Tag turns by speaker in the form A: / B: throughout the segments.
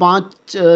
A: 5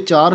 A: 4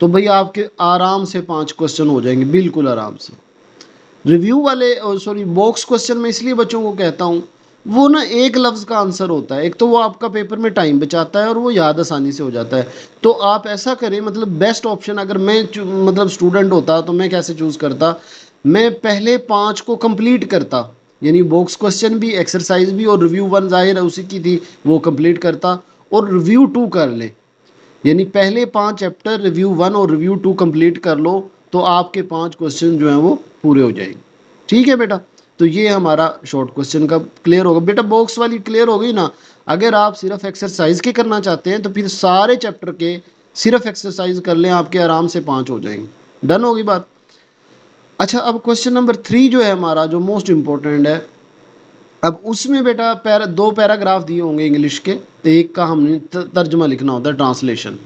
A: تو بھئی آپ کے آرام سے 5 کوسچن ہو جائیں گے، بالکل آرام سے۔ ریویو والے سوری باکس کوسچن میں اس لیے بچوں کو کہتا ہوں، وہ نا ایک لفظ کا آنسر ہوتا ہے، ایک تو وہ آپ کا پیپر میں ٹائم بچاتا ہے اور وہ یاد آسانی سے ہو جاتا ہے۔ تو آپ ایسا کریں، مطلب بیسٹ آپشن اگر میں مطلب اسٹوڈنٹ ہوتا تو میں کیسے چوز کرتا، میں پہلے 5 کو کمپلیٹ کرتا، یعنی باکس کوسچن بھی، ایکسرسائز بھی، اور ریویو 1 ظاہر ہے اسی کی تھی وہ کمپلیٹ کرتا، اور ریویو 2 کر لے، یعنی پہلے 5 چیپٹر ریویو 1 اور ریویو 2 کمپلیٹ کر لو، تو آپ کے 5 کوسچن جو ہیں وہ پورے ہو جائیں گے۔ ٹھیک ہے بیٹا، تو یہ ہمارا شارٹ کوسچن کا کلیئر ہوگا بیٹا۔ باکس والی کلیئر ہو گئی نا؟ اگر آپ صرف ایکسرسائز کے کرنا چاہتے ہیں تو پھر سارے چیپٹر کے صرف ایکسرسائز کر لیں، آپ کے آرام سے 5 ہو جائیں گے۔ ڈن ہوگی بات؟ اچھا، اب کوسچن نمبر 3 جو ہے ہمارا، جو موسٹ امپورٹنٹ ہے، اب اس میں بیٹا 2 پیراگراف دیے ہوں گے انگلش کے، ایک کا ہم نے ترجمہ لکھنا ہوتا ہے، ٹرانسلیشن۔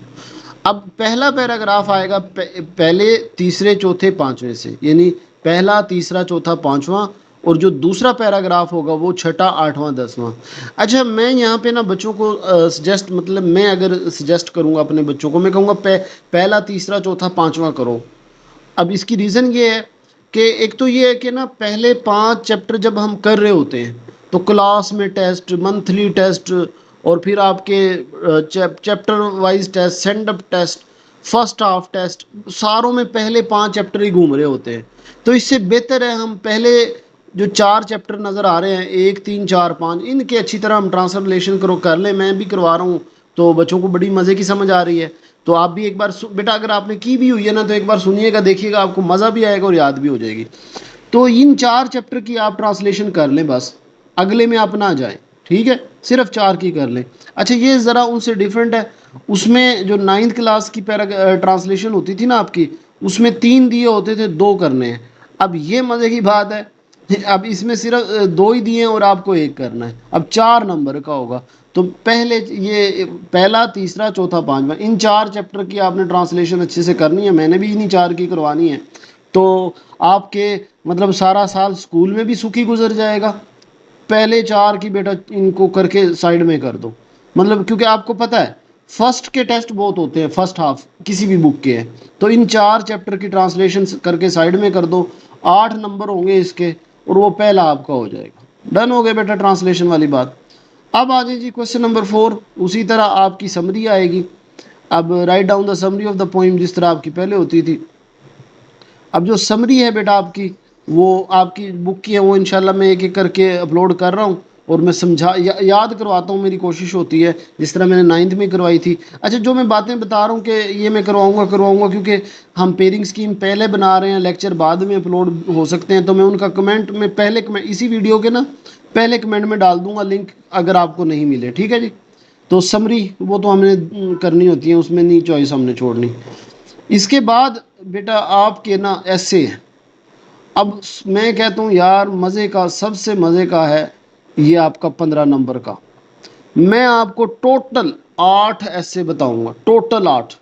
A: اب پہلا پیراگراف آئے گا پہلے، تیسرے، چوتھے، پانچویں سے، یعنی پہلا، تیسرا، چوتھا، پانچواں، اور جو دوسرا پیراگراف ہوگا وہ چھٹا، آٹھواں، دسواں۔ اچھا، میں یہاں پہ نا بچوں کو سجیسٹ، مطلب میں اگر سجیسٹ کروں گا اپنے بچوں کو، میں کہوں گا پہلا، تیسرا، چوتھا، پانچواں کرو۔ اب اس کی ریزن یہ ہے کہ ایک تو یہ ہے کہ نا پہلے 5 چیپٹر جب ہم کر رہے ہوتے ہیں تو کلاس میں ٹیسٹ، منتھلی ٹیسٹ، اور پھر آپ کے چیپٹر وائز ٹیسٹ، سینڈ اپ ٹیسٹ، فرسٹ ہاف ٹیسٹ، ساروں میں پہلے 5 چیپٹر ہی گھوم رہے ہوتے ہیں۔ تو اس سے بہتر ہے ہم پہلے جو 4 چیپٹر نظر آ رہے ہیں، 1، 3، 4، 5، ان کے اچھی طرح ہم ٹرانسلیشن کر لیں۔ میں بھی کروا رہا ہوں، تو بچوں کو بڑی مزے کی سمجھ آ رہی ہے۔ تو آپ بھی ایک بار بیٹا، اگر آپ نے کی بھی ہوئی ہے نا، تو ایک بار سنیے گا، دیکھیے گا، آپ کو مزہ بھی آئے گا اور یاد بھی ہو جائے گی۔ تو ان 4 چیپٹر کی آپ ٹرانسلیشن کر لیں، بس اگلے میں آپ نہ جائیں، ٹھیک ہے؟ صرف 4 کی کر لیں۔ اچھا، یہ ذرا ان سے ڈیفرنٹ ہے، اس میں جو 9th کلاس کی ٹرانسلیشن ہوتی تھی نا آپ کی، اس میں 3 دیے ہوتے تھے، 2 کرنے ہیں۔ اب یہ مزے کی بات ہے، اب اس میں صرف 2 ہی دیے ہیں اور آپ کو 1 کرنا ہے، اب 4 نمبر کا ہوگا۔ تو پہلے یہ پہلا، تیسرا، چوتھا، پانچواں، ان 4 چیپٹر کی آپ نے ٹرانسلیشن اچھے سے کرنی ہے، میں نے بھی انہیں 4 کی کروانی ہے۔ تو آپ کے مطلب سارا سال اسکول میں بھی سکھی گزر جائے گا۔ پہلے 4 کی بیٹا ان کو کر کے سائڈ میں کر دو، مطلب کیونکہ آپ کو پتہ ہے فرسٹ کے ٹیسٹ بہت ہوتے ہیں، فرسٹ ہاف کسی بھی بک کے ہیں، تو ان 4 چیپٹر کی ٹرانسلیشن کر کے سائڈ میں کر دو، 8 نمبر ہوں گے اس کے، اور وہ پہلا آپ کا ہو جائے گا۔ ڈن ہو گیا بیٹا ٹرانسلیشن والی بات۔ اب آ جائیں جی کوسچن نمبر 4، اسی طرح آپ کی سمری آئے گی۔ اب write down the summary of the poem, جس طرح آپ کی پہلے ہوتی تھی۔ اب جو سمری ہے بیٹا آپ کی، وہ آپ کی بک کی ہے، وہ انشاءاللہ میں ایک ایک کر کے اپلوڈ کر رہا ہوں، اور میں یاد کرواتا ہوں، میری کوشش ہوتی ہے جس طرح میں نے 9th میں کروائی تھی۔ اچھا، جو میں باتیں بتا رہا ہوں کہ یہ میں کرواؤں گا کیونکہ ہم پیئرنگ اسکیم پہلے بنا رہے ہیں، لیکچر بعد میں اپلوڈ ہو سکتے ہیں، تو میں ان کا کمنٹ میں پہلے اسی ویڈیو کے نا پہلے کمنٹ میں ڈال دوں گا لنک، اگر آپ کو نہیں ملے، ٹھیک ہے جی؟ تو سمری وہ تو ہم نے کرنی ہوتی ہے، اس میں نہیں چوائس ہم نے چھوڑنی۔ اس کے بعد بیٹا آپ کے نا ایسے، اب میں کہتا ہوں یار مزے کا، سب سے مزے کا ہے یہ آپ کا 15 نمبر کا۔ میں آپ کو ٹوٹل 8 ایسے بتاؤں گا، ٹوٹل 8،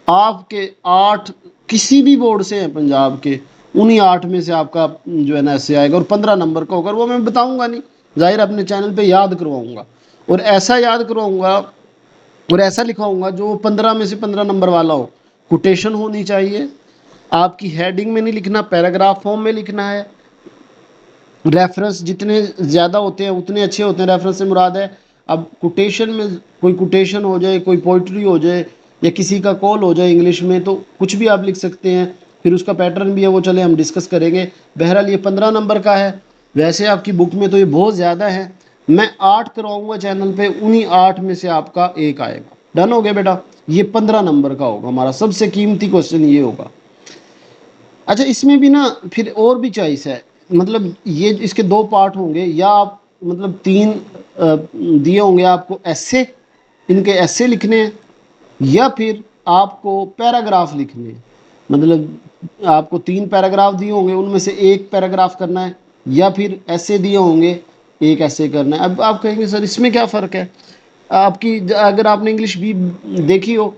A: آپ کے 8 کسی بھی بورڈ سے ہیں پنجاب کے، انہی 8 میں سے آپ کا جو ہے نا ایسے آئے گا، اور 15 نمبر کا ہوگا، وہ میں بتاؤں گا نہیں، ظاہر اپنے چینل پہ یاد کرواؤں گا، اور ایسا یاد کرواؤں گا اور ایسا لکھواؤں گا جو 15 میں سے 15 نمبر والا ہو۔ کوٹیشن ہونی چاہیے، آپ کی ہیڈنگ میں نہیں لکھنا، پیراگراف فارم میں لکھنا ہے۔ ریفرنس جتنے زیادہ ہوتے ہیں اتنے اچھے ہوتے ہیں، ریفرنس سے مراد ہے اب کوٹیشن میں کوئی کوٹیشن ہو جائے، کوئی پوئٹری ہو جائے، یا کسی کا کال ہو جائے انگلش میں، تو کچھ بھی آپ لکھ سکتے ہیں، پھر اس کا پیٹرن بھی ہے، وہ چلے ہم ڈسکس کریں گے۔ بہرحال یہ 15 نمبر کا ہے، ویسے آپ کی بک میں تو یہ بہت زیادہ ہے، میں 8 کرواؤں گا چینل پہ، انہی 8 میں سے آپ کا 1 آئے گا۔ ڈن ہو گیا بیٹا؟ یہ 15 نمبر کا ہوگا، ہمارا سب سے قیمتی کوسچن یہ ہوگا۔ اچھا، اس میں بھی نا پھر اور بھی چوائس ہے، مطلب یہ اس کے 2 پارٹ ہوں گے، یا آپ مطلب 3 دیے ہوں گے آپ کو ایسے، ان کے ایسے لکھنے ہیں، یا پھر آپ کو پیراگراف لکھنے ہیں، مطلب آپ کو 3 پیراگراف دیے ہوں گے، ان میں سے 1 پیراگراف کرنا ہے، یا پھر ایسے دیے ہوں گے، 1 ایسے کرنا ہے۔ اب آپ کہیں گے سر اس میں کیا فرق ہے؟ آپ کی اگر آپ نے انگلش بھی دیکھی ہو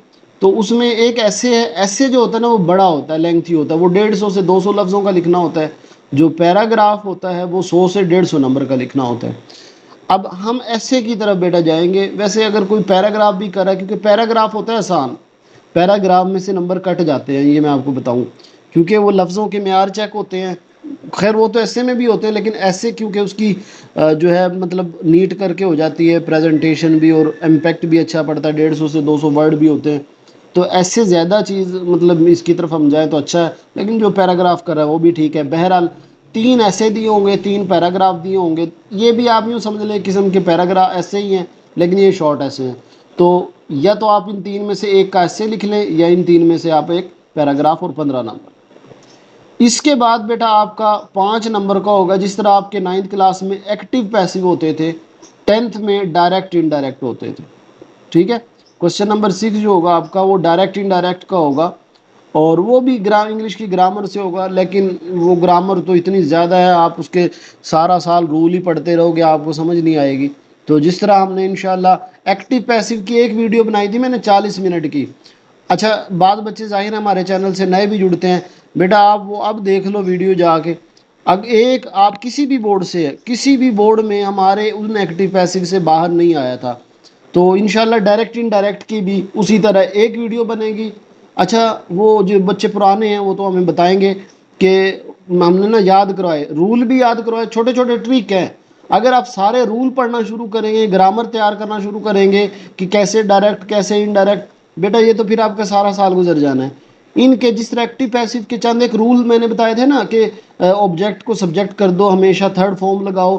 A: تو اس میں ایک ایسے ہے، ایسے جو ہوتا ہے نا وہ بڑا ہوتا ہے، لینتھی ہوتا ہے، وہ 150 سے 200 لفظوں کا لکھنا ہوتا ہے۔ جو پیراگراف ہوتا ہے وہ 100 سے 150 نمبر کا لکھنا ہوتا ہے۔ اب ہم ایسے کی طرف بیٹا جائیں گے، ویسے اگر کوئی پیراگراف بھی کر رہا ہے، کیونکہ پیراگراف ہوتا ہے آسان، پیراگراف میں سے نمبر کٹ جاتے ہیں، یہ میں آپ کو بتاؤں، کیونکہ وہ لفظوں کے معیار چیک ہوتے ہیں. خیر وہ تو ایسے میں بھی ہوتے ہیں، لیکن ایسے کیونکہ اس کی جو ہے مطلب نیٹ کر کے ہو جاتی ہے پریزنٹیشن بھی، اور امپیکٹ بھی اچھا پڑتا ہے، 150 سے 200 ورڈ بھی ہوتے ہیں، تو ایسے زیادہ چیز مطلب اس کی طرف ہم جائیں تو اچھا ہے. لیکن جو پیراگراف کر رہا ہے وہ بھی ٹھیک ہے. بہرحال 3 ایسے دیے ہوں گے، 3 پیراگراف دیے ہوں گے، یہ بھی آپ یوں سمجھ لیں قسم کے پیراگراف ایسے ہی ہیں، لیکن یہ شارٹ ایسے ہیں. تو یا تو آپ ان 3 میں سے ایک کا ایسے لکھ لیں، یا ان 3 میں سے آپ ایک پیراگراف اور 15 نمبر. اس کے بعد بیٹا آپ کا 5 نمبر کا ہوگا، جس طرح آپ کے 9th کلاس میں ایکٹیو پیسیو ہوتے تھے، 10th میں ڈائریکٹ انڈائریکٹ ہوتے تھے. ٹھیک ہے. کوشچن نمبر 6 جو ہوگا آپ کا وہ ڈائریکٹ انڈائریکٹ کا ہوگا، اور وہ بھی انگلش کی گرامر سے ہوگا، لیکن وہ گرامر تو اتنی زیادہ ہے آپ اس کے سارا سال رول ہی پڑھتے رہو گے، آپ کو سمجھ نہیں آئے گی. تو جس طرح ہم نے انشاءاللہ ایکٹیو پیسیو کی ایک ویڈیو بنائی تھی میں نے 40 منٹ کی. اچھا بعض بچے ظاہر ہمارے چینل سے نئے بھی جڑتے ہیں، بیٹا آپ وہ اب دیکھ لو ویڈیو جا کے. اب ایک آپ کسی بھی بورڈ سے، کسی بھی بورڈ میں ہمارے ان ایکٹیو پیسیو سے باہر نہیں آیا تھا. تو انشاءاللہ ڈائریکٹ انڈائریکٹ کی بھی اسی طرح ایک ویڈیو بنے گی. اچھا وہ جو بچے پرانے ہیں وہ تو ہمیں بتائیں گے کہ ہم نے نا یاد کروائے، رول بھی یاد کروائے، چھوٹے چھوٹے ٹرک ہیں. اگر آپ سارے رول پڑھنا شروع کریں گے، گرامر تیار کرنا شروع کریں گے کہ کیسے ڈائریکٹ کیسے انڈائریکٹ، بیٹا یہ تو پھر آپ کا سارا سال گزر جانا ہے. ان کے جس طرح ایکٹیو پیسیو کے چند ایک رول میں نے بتائے تھے نا کہ آبجیکٹ کو سبجیکٹ کر دو، ہمیشہ تھرڈ فارم لگاؤ،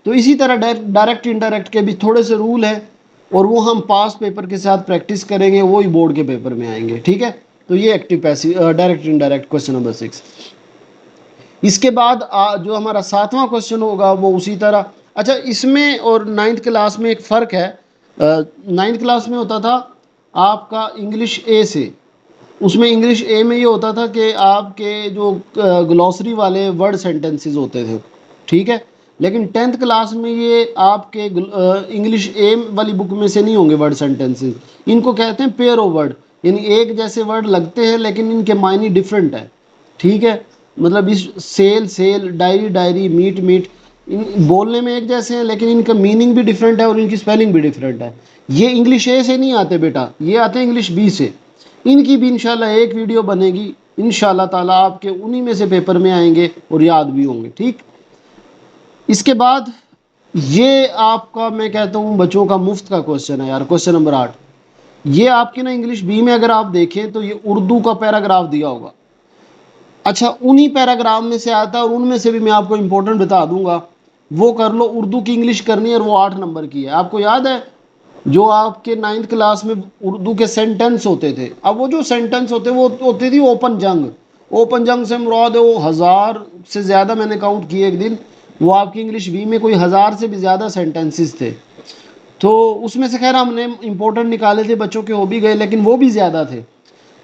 A: تو اسی طرح ڈائریکٹ انڈائریکٹ کے بھی تھوڑے سے رول ہیں، اور وہ ہم پاس پیپر کے ساتھ پریکٹس کریں گے، وہی بورڈ کے پیپر میں آئیں گے. ٹھیک ہے. تو یہ active passive direct indirect question number 6. اس کے بعد جو ہمارا 7واں کوسچن ہوگا وہ اسی طرح. اچھا اس میں اور 9th کلاس میں ایک فرق ہے. 9th کلاس میں ہوتا تھا آپ کا انگلش اے سے، اس میں انگلش اے میں یہ ہوتا تھا کہ آپ کے جو گلوسری والے ورڈ سینٹنسز ہوتے تھے. ٹھیک ہے. لیکن 10th کلاس میں یہ آپ کے انگلش اے والی بک میں سے نہیں ہوں گے ورڈ سینٹنسز. ان کو کہتے ہیں پیئر آف ورڈ، یعنی ایک جیسے ورڈ لگتے ہیں لیکن ان کے معنی ڈفرینٹ ہے. ٹھیک ہے. مطلب اس cell cell, diary diary, mate mate, بولنے میں ایک جیسے ہیں لیکن ان کا میننگ بھی ڈفرینٹ ہے اور ان کی اسپیلنگ بھی ڈفرینٹ ہے. یہ انگلش اے سے نہیں آتے بیٹا، یہ آتے ہیں انگلش بی سے. ان کی بھی انشاءاللہ ایک ویڈیو بنے گی، انشاءاللہ تعالیٰ آپ کے انہی میں سے پیپر میں آئیں گے اور یاد بھی ہوں گے. ٹھیک. اس کے بعد یہ آپ کا میں کہتا ہوں بچوں کا مفت کا کوسچن ہے یار، کوسچن نمبر 8. یہ آپ کی نا انگلش بی میں اگر آپ دیکھیں تو یہ اردو کا پیراگراف دیا ہوگا. اچھا انہی پیراگراف میں سے آتا ہے، اور ان میں سے بھی میں آپ کو امپورٹنٹ بتا دوں گا. وہ کر لو، اردو کی انگلش کرنی ہے، اور وہ 8 نمبر کی ہے. آپ کو یاد ہے جو آپ کے 9th کلاس میں اردو کے سینٹنس ہوتے تھے، اب وہ جو سینٹنس ہوتے وہ ہوتی تھی اوپن جنگ. اوپن جنگ سے مراد ہے وہ 1000 سے زیادہ میں نے کاؤنٹ کیے ایک دن، وہ آپ کی انگلش بی میں کوئی 1000 سے بھی زیادہ سینٹنسز تھے. تو اس میں سے خیر ہم نے امپورٹنٹ نکالے تھے، بچوں کے ہو بھی گئے لیکن وہ بھی زیادہ تھے.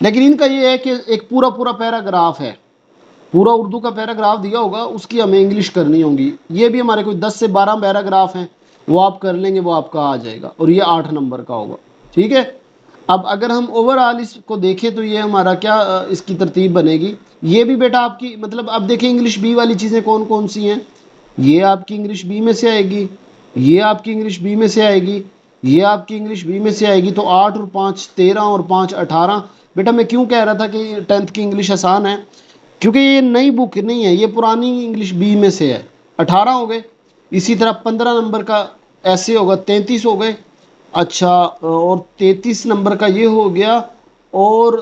A: لیکن ان کا یہ ہے کہ ایک پورا پورا پیراگراف ہے، پورا اردو کا پیراگراف دیا ہوگا، اس کی ہمیں انگلش کرنی ہوگی. یہ بھی ہمارے کوئی 10 سے 12 پیراگراف ہیں، وہ آپ کر لیں گے، وہ آپ کا آ جائے گا، اور یہ 8 نمبر کا ہوگا. ٹھیک ہے. اب اگر ہم اوور آل اس کو دیکھیں تو یہ ہمارا کیا اس کی ترتیب بنے گی. یہ بھی بیٹا آپ کی مطلب اب دیکھیں انگلش بی والی چیزیں کون کون سی ہیں. یہ آپ کی انگلش بی میں سے آئے گی، یہ آپ کی انگلش بی میں سے آئے گی، یہ آپ کی انگلش بی میں سے آئے گی. تو 8 اور 5 13 اور 5 18. بیٹا میں کیوں کہہ رہا تھا کہ 10th کی انگلش آسان ہے، کیونکہ یہ نئی بک نہیں ہے، یہ پرانی انگلش بی میں سے ہے. 18 ہو گئے. اسی طرح 15 نمبر کا ایسے ہوگا، 33 ہو گئے. اچھا اور 33 نمبر کا یہ ہو گیا، اور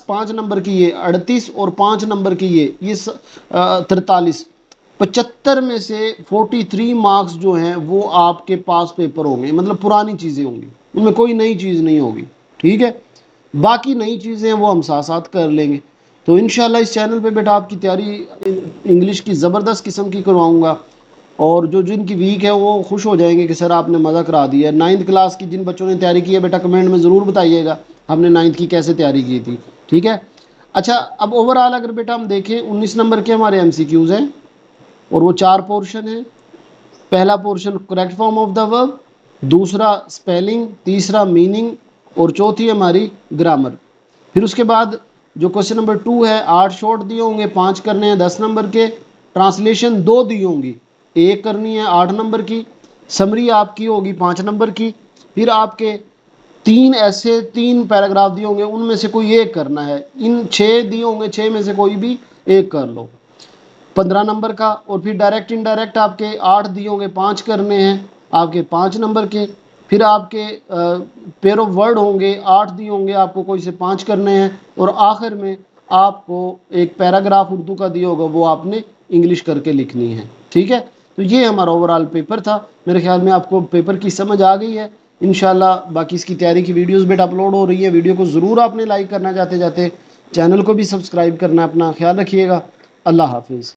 A: 5 نمبر کی یہ 38، اور 5 نمبر کی یہ 43. 75 میں سے 43 مارکس جو ہیں وہ آپ کے پاس پیپر ہوں گے، مطلب پرانی چیزیں ہوں گی، ان میں کوئی نئی چیز نہیں ہوگی. ٹھیک ہے. باقی نئی چیزیں وہ ہم ساتھ ساتھ کر لیں گے. تو انشاءاللہ اس چینل پہ بیٹا آپ کی تیاری انگلش کی زبردست قسم کی کرواؤں گا، اور جو جن کی ویک ہے وہ خوش ہو جائیں گے کہ سر آپ نے مزہ کرا دیا ہے. 9th کلاس کی جن بچوں نے تیاری کی ہے بیٹا کمنٹ میں ضرور بتائیے گا ہم نے 9th کی کیسے تیاری کی تھی. ٹھیک ہے. اچھا اب اوور آل اگر بیٹا ہم دیکھیں 19 نمبر کے ہمارے ایم سی کیوز ہیں، اور وہ 4 پورشن ہیں. پہلا portion correct form of the ورب، دوسرا اسپیلنگ، تیسرا میننگ، اور چوتھی ہماری گرامر. پھر اس کے بعد جو کوشچن نمبر 2 ہے 8 شارٹ دیے ہوں گے، 5 کرنے ہیں 10 نمبر کے. ٹرانسلیشن 2 دی ہوں گی، ایک کرنی ہے 8 نمبر کی. سمری آپ کی ہوگی 5 نمبر کی. پھر آپ کے تین ایسے تین پیراگراف دیے ہوں گے، ان میں سے کوئی ایک کرنا ہے، ان 6 دیے ہوں گے، 6 میں سے کوئی بھی ایک کر لو 15 نمبر کا۔ اور پھر ڈائریکٹ انڈائریکٹ آپ کے 8 دیے ہوں گے، 5 کرنے ہیں آپ کے 5 نمبر کے۔ پھر آپ کے پیر آف ورڈ ہوں گے، 8 دیے ہوں گے آپ کو، کوئی سے 5 کرنے ہیں۔ اور آخر میں آپ کو ایک پیراگراف اردو کا دیا ہوگا، وہ آپ نے انگلش کر کے لکھنی ہے، ٹھیک ہے؟ تو یہ ہمارا اوورآل پیپر تھا۔ میرے خیال میں آپ کو پیپر کی سمجھ آ گئی ہے انشاءاللہ۔ باقی اس کی تیاری کی ویڈیوز بیٹا اپلوڈ ہو رہی ہے، ویڈیو کو ضرور آپ نے لائک کرنا، جاتے جاتے چینل کو بھی سبسکرائب کرنا۔ اپنا خیال رکھیے گا، اللہ حافظ۔